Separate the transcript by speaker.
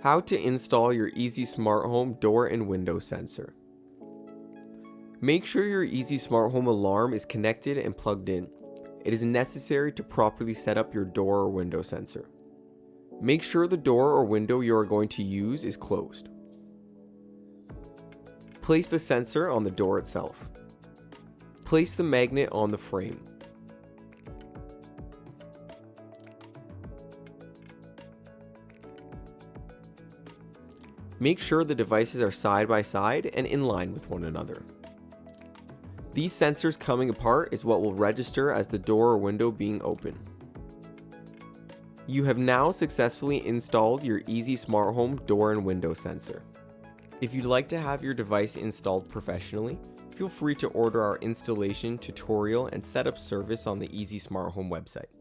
Speaker 1: How to install your Easy Smart Home door and window sensor. Make sure your Easy Smart Home alarm is connected and plugged in. It is necessary to properly set up your door or window sensor. Make sure the door or window you are going to use is closed. Place the sensor on the door itself. Place the magnet on the frame. Make sure the devices are side by side and in line with one another. These sensors coming apart is what will register as the door or window being open. You have now successfully installed your Easy Smart Home door and window sensor. If you'd like to have your device installed professionally, feel free to order our installation tutorial and setup service on the Easy Smart Home website.